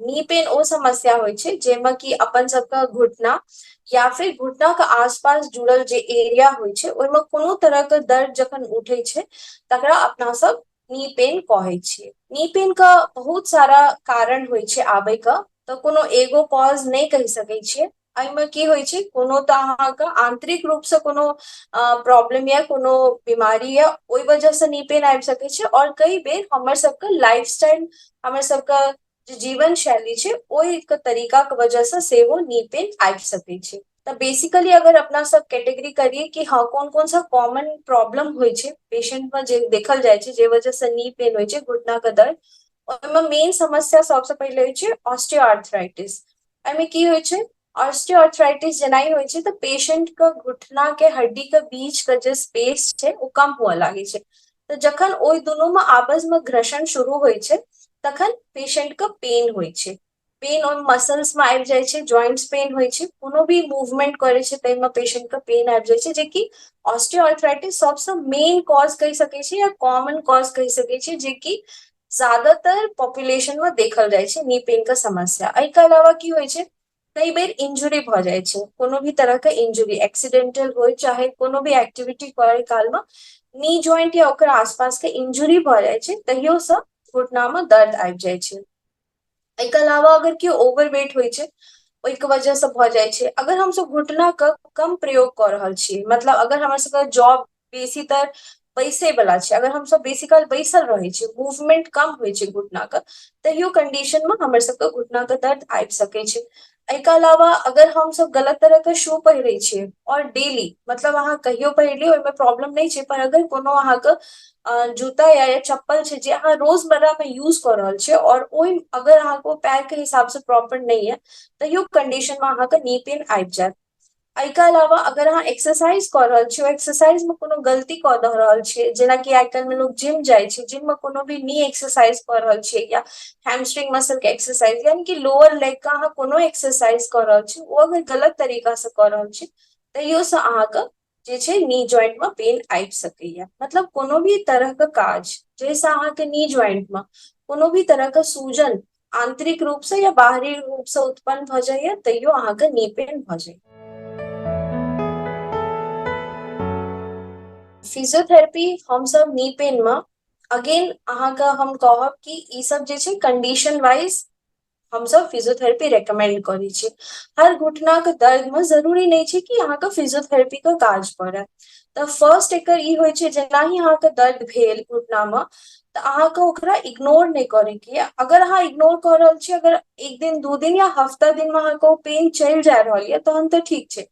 Knee pain ओ समस्या होय छै जेमे कि अपन सबका घुटना या फिर घुटना के आसपास जुड़ल जे एरिया होय छै ओहिमे कोनो तरह के दर्द जखन उठे छै तकरा अपना सब नी पेन कहै छियै। नी पेन का बहुत सारा कारण होय छै आबै का, तऽ कोनो एगो कॉज नहि कहि सकै छियै। एहिमे की होइ छै, कोनो तऽ अहाँके आंतरिक रूप से कोनो प्रॉब्लम या कोनो बीमारी या ओहि वजह से नी पेन आबि सकै छै, और कई बेर हमर सबके लाइफ स्टाइल, हमर सबके जे जीवन शैली छै ओहि के तरीका के वजह से सेहो नी पेन आबि सकै छै। तऽ बेसिकली अगर अपना सब कैटेगरी करिए कि हाँ कोन कोन सा कॉमन प्रॉब्लम होइ छै पेशेंट में जे देखल जाइ छै जे वजह से नी पेन होइ छै, घुटना के दर्द, ओहिमे मेन समस्या सबसे पहिले होइ छै ऑस्टियोआर्थराइटिस। एहिमे की होइ छै, ऑस्टियोआर्थराइटिस जेनाइ होइ छै तऽ पेशेंट के घुटना के हड्डी के बीच के जे स्पेस छै ओ कम हुआ लागे छै। तऽ जखन ओहि दुनू में आपस में घर्षण शुरू होइ छै तखन पेशेंट के पेन होइ छै। पेन और मसल्स में आबि जाइ छै, जॉइंट्स पेन होइ छै, कोनो भी मूवमेंट करे छै ताहिमे पेशेंट के पेन आबि जाइ छै, जेकि ऑस्टियोआर्थराइटिस सबसे मेन कॉज कहि सकै छी या कॉमन कॉज कहि सकै छी, जेकि ज्यादातर पॉपुलेशन में देखल जाइ छै नी पेन के समस्या। एहिके अलावा की होइ छै, कई बेर इंजुरी भऽ जाइ छै, कोनो भी तरह के इंजुरी, एक्सीडेंटल हो चाहे कोनो भी एक्टिविटी करे काल में नी जॉइंट या ओकर आसपास के इंजुरी भऽ जाइ छै तहियो से घुटना में दर्द आबि जाइ छै। एहिके अलावा अगर केओ ओवरवेट होइ छै ओहिके वजह से भऽ जाइ छै। अगर हमसब घुटना के कम प्रयोग कऽ रहल छी, मतलब अगर हमर सबके जॉब बेसीतर बैसे वाला छै, अगर हमसब बेसी काल बैसल रहै छी, मूवमेंट कम होइ छै घुटना के, तहियो कंडीशन में हमर सबके घुटना के दर्द आबि सकै छै। एहिके अलावा अगर हम सब गलत तरह के शू पहिरे छियै और डेली, मतलब अहाँ कहियो पहिरलिय ओहिमे प्रॉब्लम नहि छै, पर अगर कोनो अहाँके जूता या चप्पल छै जे अहाँ रोजमर्रा में यूज कऽ रहल छियै और ओहि अगर अहाँके पैर के हिसाब से प्रॉपर नहीं है तैयो कंडीशन में अहाँके नी पेन आबि जायत। एहिके अलावा अगर अहाँ एक्सरसाइज कऽ रहल छियै, एक्सरसाइज में कोनो गलती कऽ दऽ रहल छियै, जेनाकि आइ काल्हि में लोग जिम जाइ छै, जिम में कोनो भी नी एक्सरसाइज कऽ रहल छियै या हैमस्ट्रिंग मसल के एक्सरसाइज, यानी कि लोअर लेग का अहाँ कोनो एक्सरसाइज कऽ रहल छी, ओ अगर गलत तरीका से कऽ रहल छी तैयो से अहाँके जे छै नी जॉइंट में पेन आबि सकैया। मतलब कोनो भी तरह के काज जैसे अहाँके नी जॉइंट में कोनो भी तरह के सूजन आंतरिक रूप से या बाहरी रूप से उत्पन्न भऽ जाइया तैयो अहाँके नी पेन भऽ जाइया। फिजियोथेरेपी हम सब नी पेन में अगेन अहाँके हम कहब कि ई सब जे छै कंडीशन वाइज हम सब फिजियोथेरेपी रेकमेंड करै छी। हर घुटना के दर्द में जरूरी नहीं छै कि अहाँके फिजियोथेरेपी के काज पड़े। तऽ फर्स्ट एकर ई होइ छै, जेना ही अहाँके दर्द भेल घुटना में तऽ अहाँके ओकरा इग्नोर नहीं करे के ये। अगर अहाँ इग्नोर कर रहल छी, अगर एक दिन दू दिन या हफ्ता दिन में अहाँके ओ पेन चलि जा रहल ये तहन तऽ ठीक छै,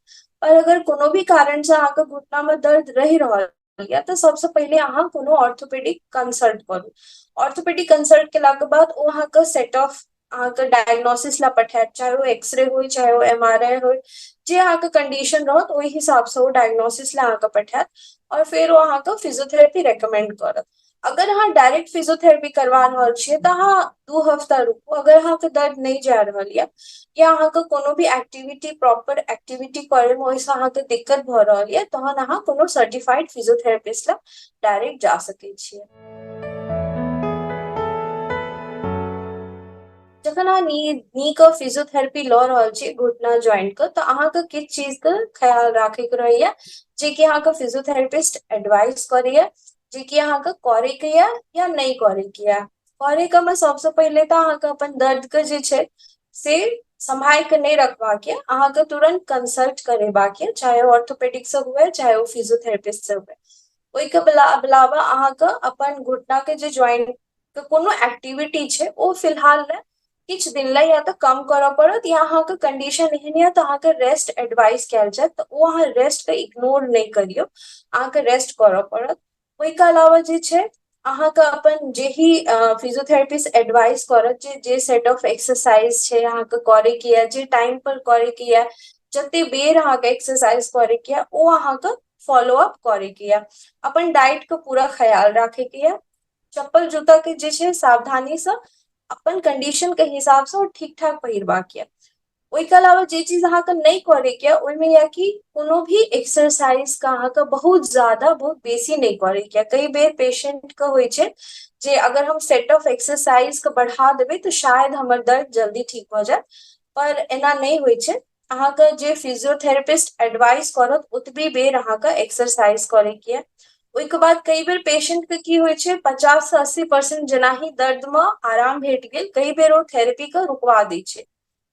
पर अगर कोनो भी कारण से अहाँके घुटना में दर्द रहि रहल ये तऽ सबसे पहिले अहाँ कोनो ऑर्थोपेडिक कंसल्ट करू। ऑर्थोपेडिक कंसल्ट केलाके बाद ओ अहाँके सेट ऑफ अहाँके डायग्नोसिस ला पठायत, चाहे वो एक्सरे हो चाहे वो MRI हो, जे अहाँके कंडीशन रहत ओहि हिसाब से वो डायग्नोसिस ला अहाँके पठायत और फिर वो अहाँके फिजियोथेरेपी रेकमेंड करत। अगर अहाँ डायरेक्ट फिजियोथेरेपी करवा रहल छियै तऽ अहाँ 2 हफ्ता रुकू। अगर अहाँके दर्द नहीं जा रहल ये या अहाँके कोनो भी एक्टिविटी प्रॉपर एक्टिविटी करे में ओहिसँ अहाँके दिक्कत भऽ रहल ये तहन अहाँ कोनो सर्टिफाइड फिजियोथेरेपिस्ट ला डायरेक्ट जा सकै छियै। जखन अहाँ नी के फिजियोथेरेपी लऽ रहल छी घुटना जॉइंट के, तऽ अहाँके किछु चीज के ख्याल राखे के रहैया जे कि अहाँके फिजियोथेरेपिस्ट एडवाइस करैया, जे कि अहाँके करे के या नहीं करे के या। करे के में सबसे पहिले तऽ अहाँके अपन दर्द के जे छै से संभाल के नहीं रखबाक ये, अहाँके तुरंत कंसल्ट करेबाक ये, चाहे ऑर्थोपेडिक से हुए चाहे वो फिजियोथेरेपिस्ट से हुए। ओहि के अलावा अहाँके अपन घुटना के जे जॉइंट के कोनो एक्टिविटी छै ओ फिलहाल ले किछु दिन ला या तऽ कम करऽ पड़त, या अहाँके कंडीशन एहन या तऽ अहाँके रेस्ट एडवाइस कयल जायत, तऽ ओ अहाँ रेस्ट के इग्नोर नहीं करियौ, अहाँके रेस्ट करऽ पड़त। ओहिके अलावा जे छै अहाँके अपन जे ही फिजियोथेरेपिस्ट एडवाइस करत, जे सेट ऑफ एक्सरसाइज छै अहाँके करे के या, जे टाइम पर करे के या, जते बेर अहाँके एक्सरसाइज करे के या ओ अहाँके फॉलो अप करे के या। अपन डाइट के पूरा ख्याल राखे के या, चप्पल जूता के जे छै सावधानी से अपन कंडीशन के हिसाब से ठीक ठाक पहिरबाक ये। ओहिके अलावा जे चीज अहाँके नहीं करे के ओहिमे या कि कोनो भी एक्सरसाइज का अहाँके बहुत ज्यादा बहुत बेसी नहीं करे के। कई बेर पेशेंट के होइ छै जे अगर हम सेट ऑफ एक्सरसाइज के बढ़ा देबै तो शायद हमर दर्द जल्दी ठीक भ जाय, पर एना नहीं होइ छै। अहाँके जे फिजियोथेरेपिस्ट एडवाइस करत ओतबी बेर अहाँके एक्सरसाइज करे के ये। ओहिके बाद कई बेर पेशेंट के की होइ छै, 50 से 80% जेना ही दर्द में आराम भेट गेल, कई बेर ओ थेरेपी के रुकवा दै छै।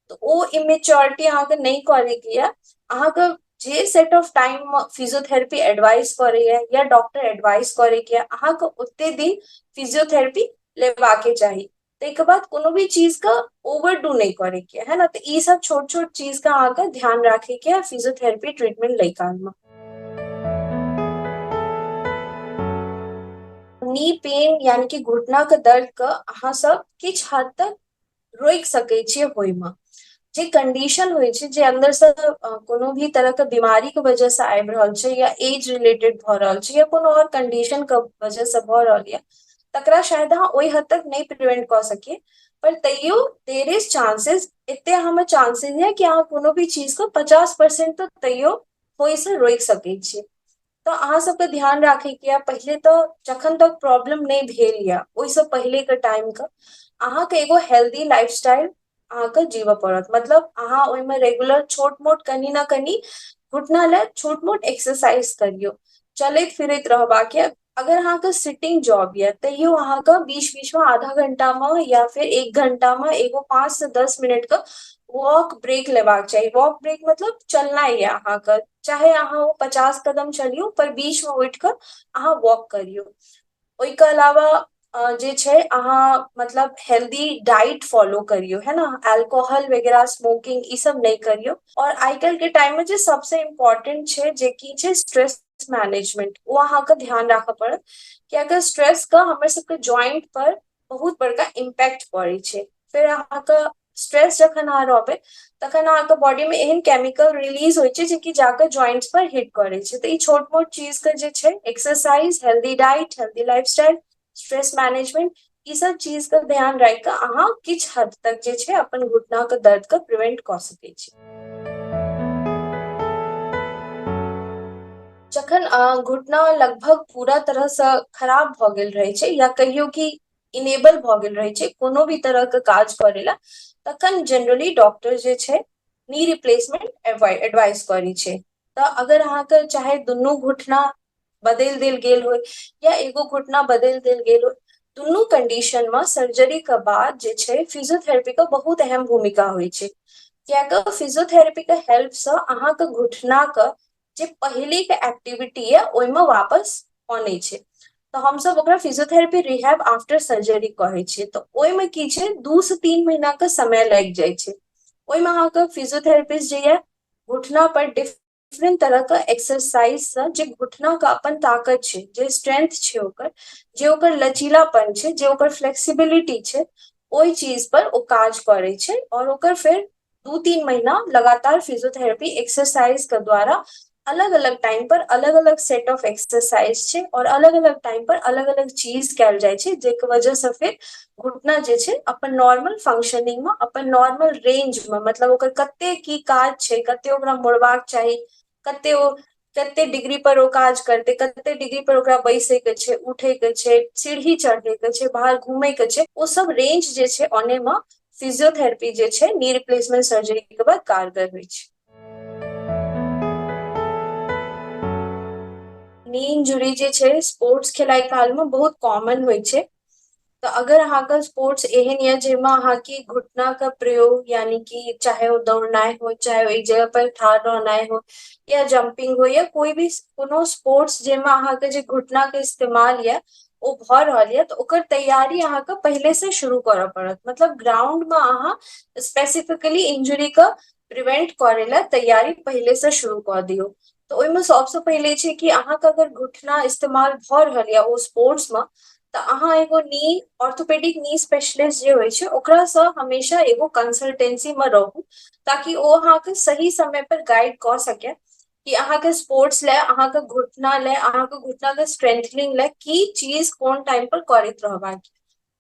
तो ओ इमेच्योरिटी अहाँके नहीं करे के ये। अहाँके जे set of time physiotherapy advice करैया या डॉक्टर एडवाइस करे के अहाँके ओते दिन फिजियोथेरेपी लेबाके चाही। ताहिके बाद कोनो भी चीज का ओवरडू नहीं करे के है ना। तो ई सब छोट छोट चीज का अहाँके ध्यान रखे के फिजियोथेरेपी ट्रीटमेंट लय काल में। नी पेन यानी कि घुटना के दर्द के अहाँ सब किछ हद तक रोकि सकै छियै होय में। जे कंडीशन होइ छै, जे अंदर से कोनो भी तरह के बीमारी के वजह से आबि रहल छै या एज रिलेटेड भ रहल छै या कोनो और कंडीशन के वजह से भ रहल ये, तकरा शायद अहाँ ओहि हद तक नहीं प्रिवेंट क सकिए, पर तैयो देयर इज चांसेस, एते हमें चांसेस है कि अहाँ कोनो भी चीज को 50% तो तैयो होय से रोकि सकै छियै। तो अहाँ सबके ध्यान राखे के पहले तो जखन तक प्रॉब्लम नहीं भेल या ओहिसँ पहले के टाइम के अहाँके एगो हेल्दी लाइफस्टाइल अहाँके जीवऽ पड़त। मतलब अहाँ ओहिमे रेगुलर छोट मोट कनी ना कनी घुटना ले छोट मोट एक्सरसाइज करियो, चलैत फिरैत रहबाक ये। अगर अहाँके सिटिंग जॉब ये तैयो अहाँके बीच बीच में आधा घंटा में या फिर 1 घंटा में एगो 5 से 10 मिनट का वॉक ब्रेक लेबाक चाहिए। वॉक ब्रेक मतलब चलना ये अहाँके, चाहे अहाँ वो 50 कदम चलियो पर बीच में उठ कर अहाँ वॉक करियो। ओहिके अलावा जे छै अहाँ मतलब हेल्दी डाइट फॉलो करियो, है ना। अल्कोहल वगैरह स्मोकिंग ई सब नहीं करियो। और आइ काल्हि के टाइम में जे सबसे इम्पोर्टेंट छै जे की छै स्ट्रेस मैनेजमेंट, वो अहाँके ध्यान राखऽ पड़त। कि अगर स्ट्रेस का हमर सबके जॉइंट पर बहुत बड़का इम्पैक्ट पड़ै छै। फिर अहाँके स्ट्रेस जखन अहाँ रहबै तखन अहाँके बॉडी में एहन केमिकल रिलीज होइ छै जे कि जाकर जॉइंट्स पर हिट करे छै। तो ई छोट मोट चीज के जे छै exercise, healthy diet, healthy lifestyle, stress management, ई सब चीज का ध्यान राखि कऽ अहाँ किछ हद तक जे छै अपन घुटना के दर्द के प्रिवेंट कऽ सकै छी। जखन घुटना लगभग पूरा तरह से खराब भ गेल रहे छै या कहियो कि इनेबल भ गेल रहे छै कोनो भी तरह के काज करे ला, तखन जनरली डॉक्टर जे छै नी रिप्लेसमेंट एडवाइस करै छै। तो अगर अहाँके चाहे दुनू घुटना बदल देल गेल हो या एगो घुटना बदल देल गेल हो, दुनू कंडीशन में सर्जरी के बाद जे छै फिजियोथेरेपी के बहुत अहम भूमिका होइ छै। कियाकि फिजियोथेरेपी के हेल्प से अहाँके घुटना के जे पहले के एक्टिविटी है ओहिमे वापस आनै छै। तो हम सब ओकरा फिजियोथेरेपी रिहैब आफ्टर सर्जरी कहे छियै। तो ओहिमे की छै 2 से 3 महीना के समय लागि जाइ छै। ओहिमे अहाँके फिजियोथेरेपिस्ट जे ये घुटना पर डिफरेंट तरह के एक्सरसाइज से जे घुटना के अपन ताकत छै, जे स्ट्रेंथ छै ओकर, जे ओकर लचीलापन छै, जे ओकर फ्लेक्सिबिलिटी छै, ओहि चीज पर ओ काज करे छै। और ओकर फिर 2-3 महीना लगातार फिजियोथेरेपी एक्सरसाइज के द्वारा अलग अलग टाइम पर अलग अलग सेट ऑफ एक्सरसाइज छै और अलग अलग टाइम पर अलग अलग चीज कैल जाइ छै, जेके वजह से फिर घुटना जे छै अपन नॉर्मल फंक्शनिंग में, अपन नॉर्मल रेंज में, मतलब ओकर कते की काज छै, कते ओकरा मोड़बाक चाही, कते ओ कते डिग्री पर ओ काज करते, कते डिग्री पर ओकरा बैसे के छै, उठे के छै, सीढ़ी चढ़े के छै, बाहर घूमे के छै, ओ सब रेंज जे छै ओने में फिजियोथेरेपी जे छै नी रिप्लेसमेंट सर्जरी के बाद कारगर होइ छै। नी इंजुरी जे छै स्पोर्ट्स खेलाइ काल में बहुत कॉमन होइ छै। तो अगर अहाँके स्पोर्ट्स एहन ये जेमे अहाँके घुटना का प्रयोग यानी कि चाहे वो दौड़नाइ हो, चाहे वो एक जगह पर ठाड़ रहनाइ हो या जंपिंग हो या कोई भी कोनो स्पोर्ट्स जेमे अहाँके जे घुटना के इस्तेमाल ये ओ भ रहल ये, तो ओकर तैयारी अहाँके पहले से शुरू करऽ पड़त। मतलब ग्राउंड में अहाँ स्पेसिफिकली इंजुरी के प्रिवेंट करे ला तैयारी पहले से शुरू कर दियो। तो ओहिमे सबसे पहले छै कि अहाँके अगर घुटना इस्तेमाल भ रहल ये ओ स्पोर्ट्स में, तो अहाँ एगो नी ऑर्थोपेडिक नी स्पेशलिस्ट जे होइ छै ओकरा से हमेशा एगो कंसल्टेंसी में रहू, ताकि ओ अहाँके सही समय पर गाइड कर सके कि अहाँके स्पोर्ट्स ले, अहाँके घुटना ले, अहाँके घुटना के स्ट्रेंथनिंग ले की चीज कोन टाइम पर करैत रहबाक।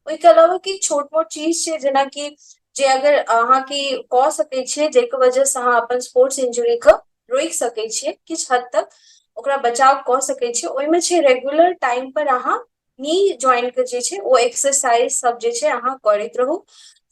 ओहिके अलावा की छोट मोट चीज छै जेना कि जे अगर अहाँके कऽ सकै छियै जेके वजह से अहाँ अपन स्पोर्ट्स इंजुरी के रोकि सकै छियै, किछु हद तक ओकरा बचाव कऽ सकै छियै। ओहिमे छै रेगुलर टाइम पर अहाँ नी जॉइंट के जे छै ओ एक्सरसाइज सब जे छै अहाँ करैत रहू,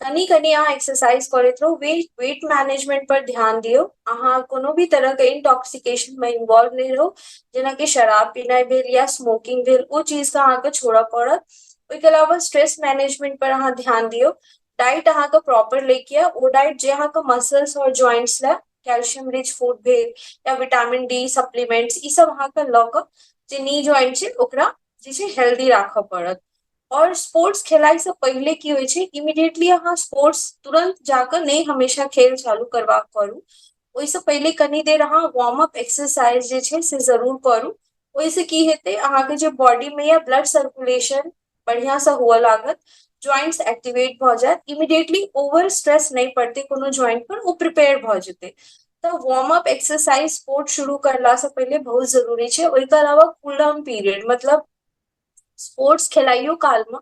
कनी कनी अहाँ एक्सरसाइज करैत रहू, वेट मैनेजमेंट पर ध्यान दियौ, अहाँ कोनो भी तरह के इंटॉक्सिकेशन में इन्वॉल्व नहीं रहू, जेना कि शराब पीनाइ भेल या स्मोकिंग भेल, ओ चीज के अहाँके छोड़ऽ पड़त। ओहिके अलावा स्ट्रेस मैनेजमेंट पर अहाँ ध्यान दियौ, डाइट अहाँके प्रॉपर लेके आ, ओ डाइट जे अहाँके मसल्स और जॉइंट्स ला कैल्शियम रिच फूड भेल या विटामिन डी सप्लीमेंट्स ई सब अहाँके लऽ कऽ जे नी जॉइंट छै ओकरा जे छै हेल्दी राखऽ पड़त। और स्पोर्ट्स खेलाइ से पहले की होइ छै, इमीडिएटली अहाँ स्पोर्ट्स तुरंत जाकर नहीं हमेशा खेल चालू करबा करू, ओहिसँ पहले कनी देर अहाँ वार्म अप एक्सरसाइज जे छै से जरूर करू। ओहिसँ की हेतै, अहाँके जे बॉडी में या ब्लड सर्कुलेशन बढ़िया से हुआ लागत, जॉइंट्स एक्टिवेट भ जायत, इमीडिएटली ओवर स्ट्रेस नहीं पड़ते कोनो जॉइंट पर, वो प्रिपेयर भ जेतै। तो वार्म अप एक्सरसाइज स्पोर्ट शुरू करला से पहले बहुत जरूरी छै। ओहिके अलावा कूल डाउन पीरियड मतलब स्पोर्ट्स खेलाइयो काल में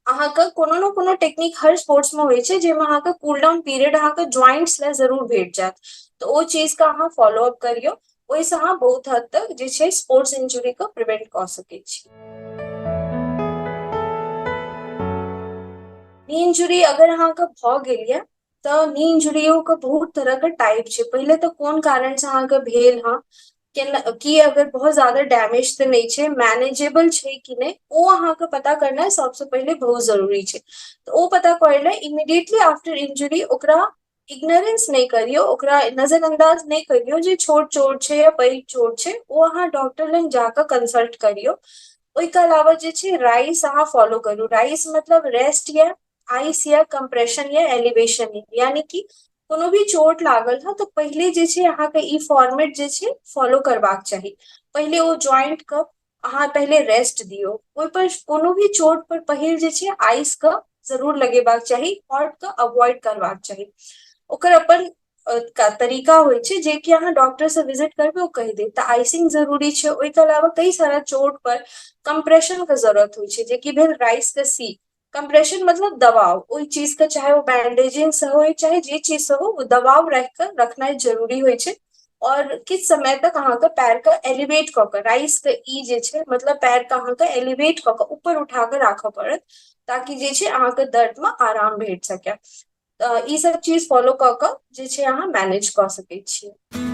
अहाँके कोनो न कोनो टेक्निक हर स्पोर्ट्स में होइ छै जाहिमे अहाँके कूल डाउन पीरियड अहाँके जॉइंट्स ला जरूर भेट जायत, तो ओ चीज का अहाँ फॉलो अप करियो, ओहिसँ अहाँ बहुत हद तक जे छै स्पोर्ट्स इंजुरी के प्रिवेंट कऽ सकै छी। नी इंजुरी अगर अहाँके भ गेल ये तऽ नी इंजुरियो के बहुत तरह के टाइप छै, पहले तो कोन कारण से अहाँके भेल हँ, कि अगर बहुत ज्यादा डैमेज तो नहीं छै, मैनेजेबल छै कि नहीं, वो अहाँके पता करना सबसे पहले बहुत जरूरी छै। तो वो पता करले इमीडिएटली आफ्टर इंजुरी ओकरा इग्नोरेंस नहीं करियो, ओकरा नजरअंदाज नहीं करियो जे छोट चोट छै या पैघ चोट छै, वो अहाँ डॉक्टर लग जाकर कंसल्ट करियो। ओहिके अलावा जे छै राइस अहाँ फॉलो करू, राइस मतलब रेस्ट या आइस या कंप्रेशन या एलिवेशन, यानी कि कोनो भी चोट लागल है तो पहले जे छै अहाँके ई फॉर्मेट जे छै फॉलो करबाक चाही। पहले ओ जॉइंट के अहाँ पहले रेस्ट दियौ, ओहि पर कोनो भी चोट पर पहिल जे छै आइस के जरूर लगेबाक चाही, हॉट के अवॉइड करबाक चाही। ओकर अपन का तरीका होइ छै जे कि अहाँ डॉक्टर से विजिट करबै ओ कहि देत, तऽ आइसिंग जरूरी छै। ओहिके अलावा कई सारा चोट पर कंप्रेशन के जरूरत होइ छै, जे कि भेल राइस के सी, कंप्रेशन मतलब दबाव, ओहि चीज के चाहे वो बैंडेजिंग से हो चाहे जे चीज से हो, वो दबाव रख कर रखनाइ जरूरी होइ छै। और किछ समय तक अहाँके पैर के एलिवेट कऽ के, राइस के ई जे छै मतलब पैर के अहाँके एलिवेट कऽ के ऊपर उठा के राखऽ पड़त, ताकि जे छै अहाँके दर्द में आराम भेट सके। ई सब चीज फॉलो कऽ के जे छै अहाँ मैनेज कऽ सकै छियै।